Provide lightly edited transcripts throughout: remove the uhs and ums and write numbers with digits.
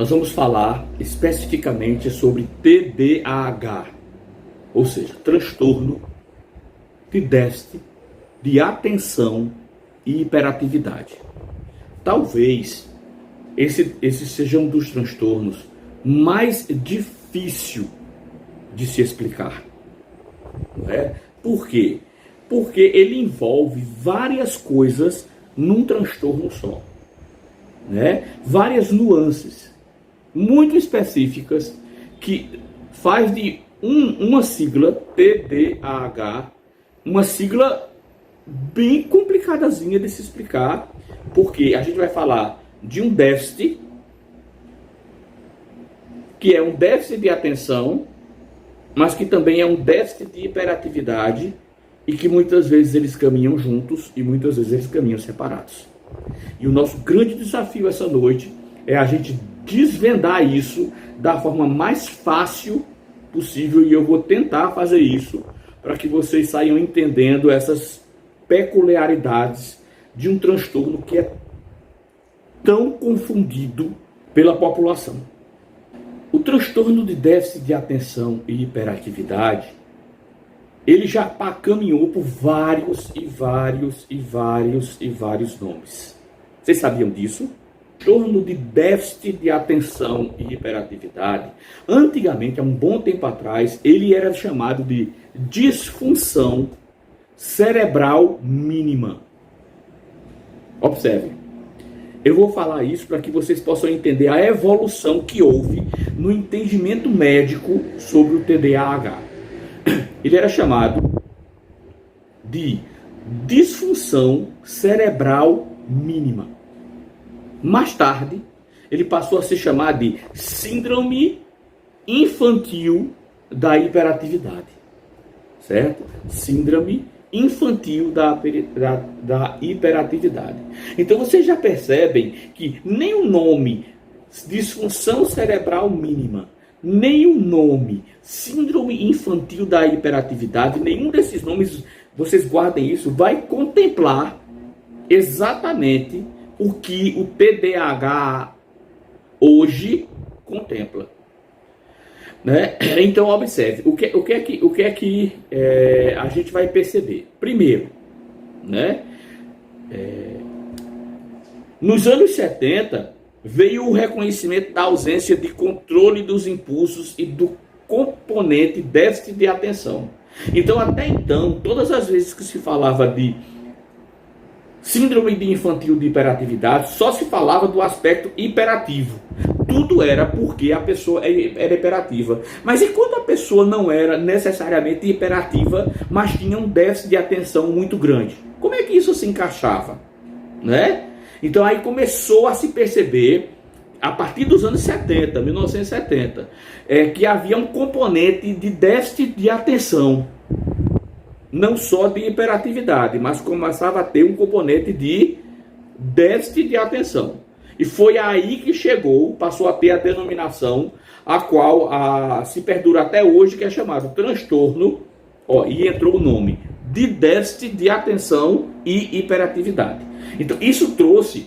nós vamos falar especificamente sobre TDAH, ou seja, transtorno de déficit de atenção e hiperatividade. Talvez esse seja um dos transtornos mais difícil de se explicar. Não é? Por quê? Porque ele envolve várias coisas num transtorno só. Né? Várias nuances muito específicas que faz de uma sigla TDAH uma sigla bem complicadazinha de se explicar, porque a gente vai falar de um déficit, que é um déficit de atenção, mas que também é um déficit de hiperatividade, e que muitas vezes eles caminham juntos e muitas vezes eles caminham separados. E o nosso grande desafio essa noite é a gente desvendar isso da forma mais fácil possível, e eu vou tentar fazer isso para que vocês saiam entendendo essas peculiaridades de um transtorno que é tão confundido pela população. O transtorno de déficit de atenção e hiperatividade, ele já caminhou por vários nomes. Vocês sabiam disso? Transtorno de déficit de atenção e hiperatividade, antigamente, há um bom tempo atrás, ele era chamado de disfunção cerebral mínima. Observe, eu vou falar isso para que vocês possam entender a evolução que houve no entendimento médico sobre o TDAH. Ele era chamado de disfunção cerebral mínima. Mais tarde, ele passou a se chamar de síndrome infantil da hiperatividade. Certo? Síndrome infantil da hiperatividade. Então vocês já percebem que nem o nome disfunção cerebral mínima, nem o nome síndrome infantil da hiperatividade, nenhum desses nomes, vocês guardem isso, vai contemplar exatamente o que o TDAH hoje contempla. Né? Então observe, o que é que a gente vai perceber? Primeiro, né? Nos anos 70, veio o reconhecimento da ausência de controle dos impulsos e do componente déficit de atenção. Então, até então, todas as vezes que se falava de síndrome de infantil de hiperatividade, só se falava do aspecto hiperativo. Tudo era porque a pessoa era hiperativa. Mas e quando a pessoa não era necessariamente hiperativa, mas tinha um déficit de atenção muito grande? Como é que isso se encaixava? Né? Então aí começou a se perceber, a partir dos anos 70, 1970, que havia um componente de déficit de atenção. Não só de hiperatividade, mas começava a ter um componente de déficit de atenção. E foi aí que chegou, passou a ter a denominação, a qual se perdura até hoje, que é chamado transtorno, e entrou o nome, de déficit de atenção e hiperatividade. Então isso trouxe,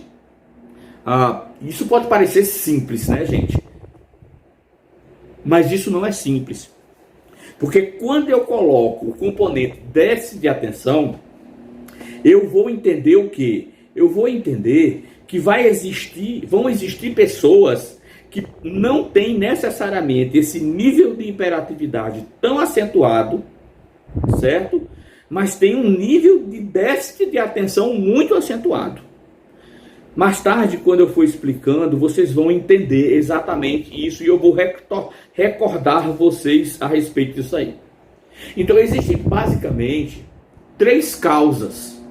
isso pode parecer simples, né, gente? Mas isso não é simples. Porque quando eu coloco o componente déficit de atenção, eu vou entender o quê? Eu vou entender que vão existir pessoas que não têm necessariamente esse nível de hiperatividade tão acentuado, certo? Mas tem um nível de déficit de atenção muito acentuado. Mais tarde, quando eu for explicando, vocês vão entender exatamente isso e eu vou recordar vocês a respeito disso aí. Então, existem basicamente três causas,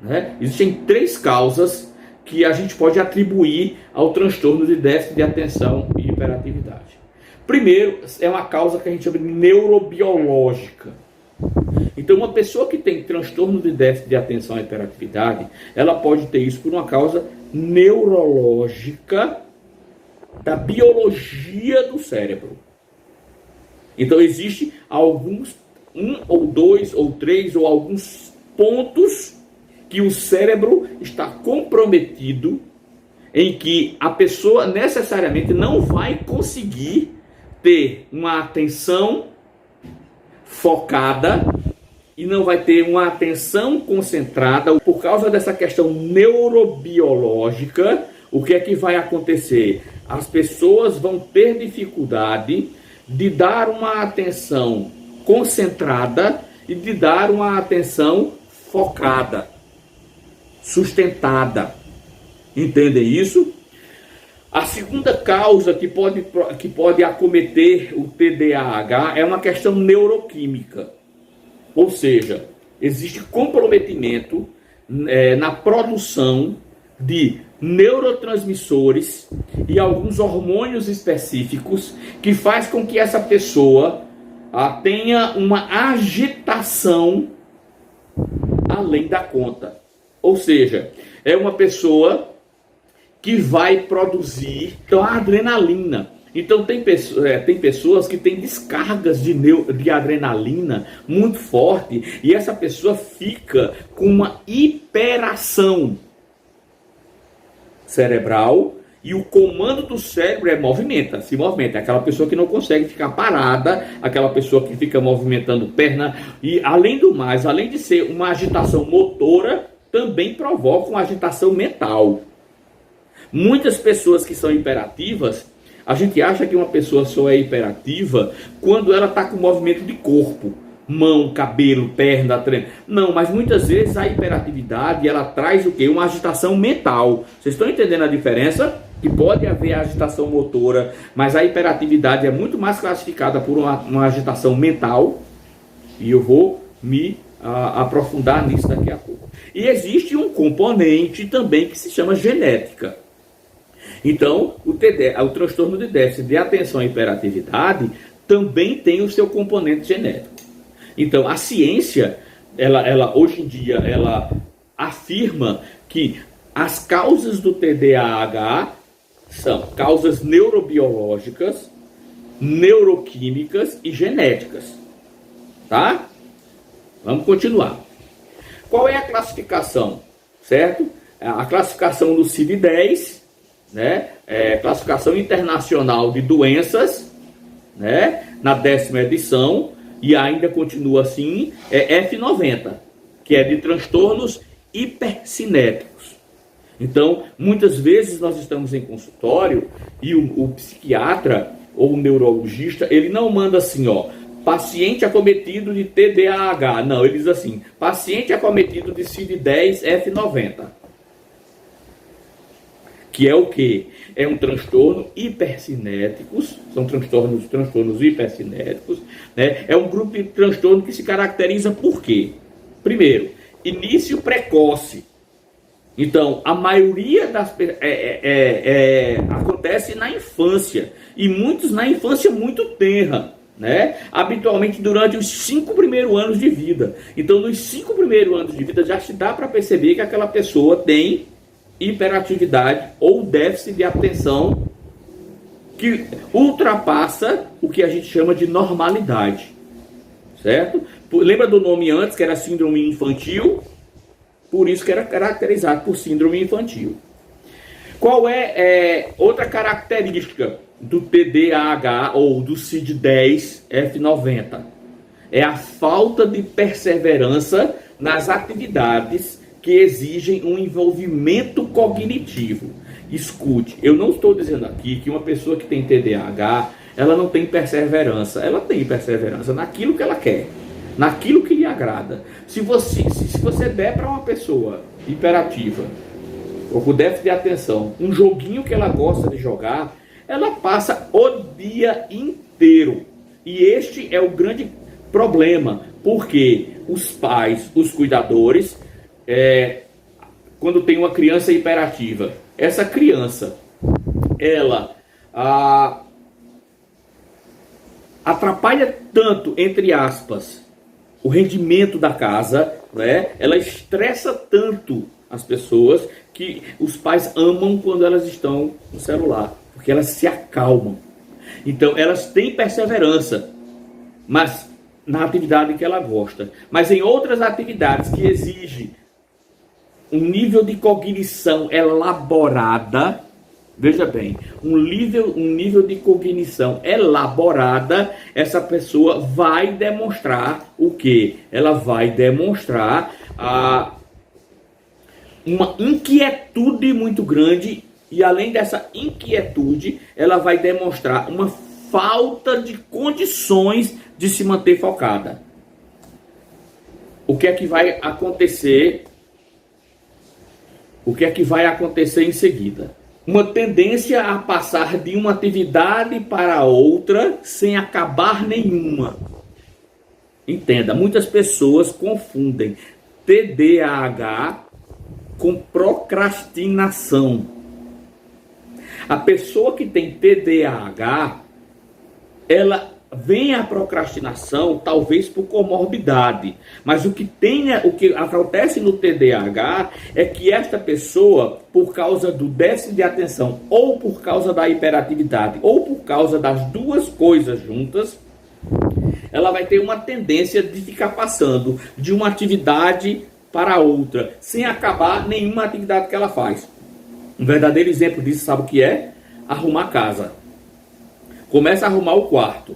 né? Existem três causas que a gente pode atribuir ao transtorno de déficit de atenção e hiperatividade. Primeiro, é uma causa que a gente chama de neurobiológica. Então, uma pessoa que tem transtorno de déficit de atenção e hiperatividade, ela pode ter isso por uma causa neurológica da biologia do cérebro. Então, existe um ou dois ou três ou alguns pontos que o cérebro está comprometido em que a pessoa necessariamente não vai conseguir ter uma atenção focada e não vai ter uma atenção concentrada por causa dessa questão neurobiológica. O que é que vai acontecer? As pessoas vão ter dificuldade de dar uma atenção concentrada e de dar uma atenção focada, sustentada. Entendem isso? A segunda causa que pode acometer o TDAH é uma questão neuroquímica. Ou seja, existe comprometimento na produção de neurotransmissores e alguns hormônios específicos que faz com que essa pessoa tenha uma agitação além da conta. Ou seja, é uma pessoa que vai produzir a adrenalina. Então tem pessoas que têm descargas de adrenalina muito forte e essa pessoa fica com uma hiperação cerebral e o comando do cérebro se movimenta. É aquela pessoa que não consegue ficar parada, aquela pessoa que fica movimentando perna e além do mais, além de ser uma agitação motora, também provoca uma agitação mental. Muitas pessoas que são hiperativas, a gente acha que uma pessoa só é hiperativa quando ela está com movimento de corpo, mão, cabelo, perna, treino. Não, mas muitas vezes a hiperatividade ela traz o quê? Uma agitação mental. Vocês estão entendendo a diferença? Que pode haver agitação motora, mas a hiperatividade é muito mais classificada por uma agitação mental. E eu vou me aprofundar nisso daqui a pouco. E existe um componente também que se chama genética. Então, o transtorno de déficit de atenção e hiperatividade também tem o seu componente genético. Então, a ciência, ela hoje em dia, ela afirma que as causas do TDAH são causas neurobiológicas, neuroquímicas e genéticas. Tá? Vamos continuar. Qual é a classificação? Certo? A classificação do CID-10, né? Classificação Internacional de Doenças, né? Na 10ª edição, e ainda continua assim, F90, que é de transtornos hipercinéticos. Então, muitas vezes nós estamos em consultório e o psiquiatra ou o neurologista, ele não manda assim, paciente acometido de TDAH. Não, ele diz assim, paciente acometido de CID-10 F90. Que é o quê? É um transtorno hipercinéticos, são transtornos hipercinéticos, né? É um grupo de transtorno que se caracteriza por quê? Primeiro, início precoce. Então, a maioria das acontece na infância, e muitos na infância muito tenra, né? Habitualmente durante os 5 primeiros anos de vida. Então, nos 5 primeiros anos de vida já se dá para perceber que aquela pessoa tem hiperatividade ou déficit de atenção que ultrapassa o que a gente chama de normalidade, certo? Lembra do nome antes, que era síndrome infantil? Por isso que era caracterizado por síndrome infantil. Qual é outra característica do TDAH ou do CID-10 F90? É a falta de perseverança nas atividades que exigem um envolvimento cognitivo. Escute, eu não estou dizendo aqui que uma pessoa que tem TDAH, ela não tem perseverança. Ela tem perseverança naquilo que ela quer, naquilo que lhe agrada. Se você der para uma pessoa hiperativa, ou com déficit de atenção, um joguinho que ela gosta de jogar, ela passa o dia inteiro. E este é o grande problema, porque os pais, os cuidadores, quando tem uma criança hiperativa, essa criança, ela atrapalha tanto, entre aspas, o rendimento da casa, né? Ela estressa tanto as pessoas que os pais amam quando elas estão no celular, porque elas se acalmam. Então, elas têm perseverança, mas na atividade que ela gosta. Mas em outras atividades que exigem um nível de cognição elaborada, veja bem, um nível de cognição elaborada, essa pessoa vai demonstrar o quê? Ela vai demonstrar uma inquietude muito grande, e além dessa inquietude, ela vai demonstrar uma falta de condições de se manter focada. O que é que vai acontecer? O que é que vai acontecer em seguida? Uma tendência a passar de uma atividade para outra sem acabar nenhuma. Entenda, muitas pessoas confundem TDAH com procrastinação. A pessoa que tem TDAH, ela vem a procrastinação talvez por comorbidade, mas o que acontece no TDAH é que esta pessoa, por causa do déficit de atenção, ou por causa da hiperatividade, ou por causa das duas coisas juntas, ela vai ter uma tendência de ficar passando de uma atividade para outra, sem acabar nenhuma atividade que ela faz. Um verdadeiro exemplo disso, sabe o que é? Arrumar a casa. Começa a arrumar o quarto.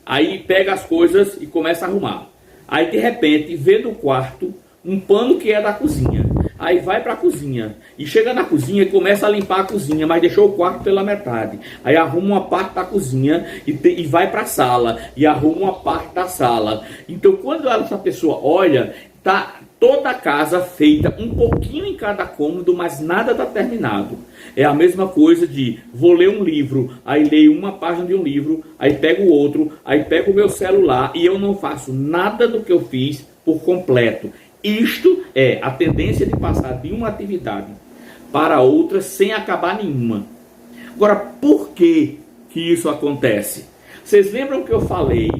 Aí pega as coisas e começa a arrumar. Aí de repente vê no quarto um pano que é da cozinha. Aí vai para a cozinha e chega na cozinha e começa a limpar a cozinha, mas deixou o quarto pela metade. Aí arruma uma parte da cozinha e vai para a sala e arruma uma parte da sala. Então quando essa pessoa olha, tá toda a casa feita um pouquinho em cada cômodo, mas nada está terminado. É a mesma coisa de vou ler um livro, aí leio uma página de um livro, aí pego o outro, aí pego o meu celular e eu não faço nada do que eu fiz por completo. Isto é a tendência de passar de uma atividade para outra sem acabar nenhuma. Agora, por que isso acontece? Vocês lembram que eu falei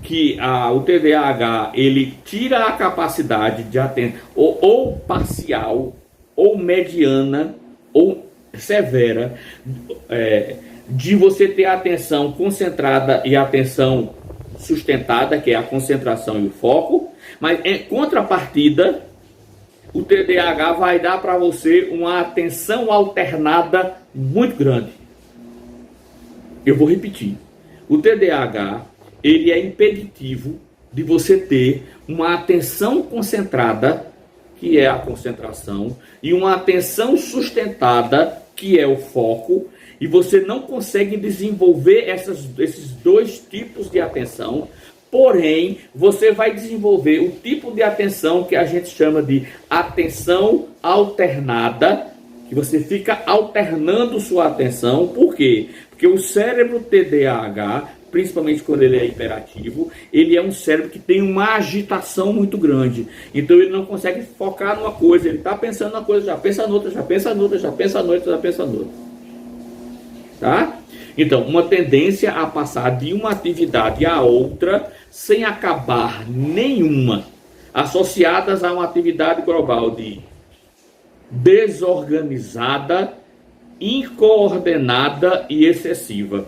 que o TDAH ele tira a capacidade de atenção ou parcial, ou mediana, ou severa, de você ter a atenção concentrada e a atenção sustentada, que é a concentração e o foco, mas em contrapartida, o TDAH vai dar para você uma atenção alternada muito grande. Eu vou repetir. O TDAH, ele é impeditivo de você ter uma atenção concentrada, que é a concentração, e uma atenção sustentada, que é o foco, e você não consegue desenvolver esses dois tipos de atenção. Porém, você vai desenvolver o tipo de atenção que a gente chama de atenção alternada, que você fica alternando sua atenção. Por quê? Porque o cérebro TDAH, principalmente quando ele é hiperativo, ele é um cérebro que tem uma agitação muito grande. Então ele não consegue focar numa coisa, ele está pensando numa coisa, já pensa noutra, já pensa noutra, já pensa noutra, já pensa noutra. Tá? Então, uma tendência a passar de uma atividade a outra sem acabar nenhuma, associadas a uma atividade global de desorganizada, incoordenada e excessiva.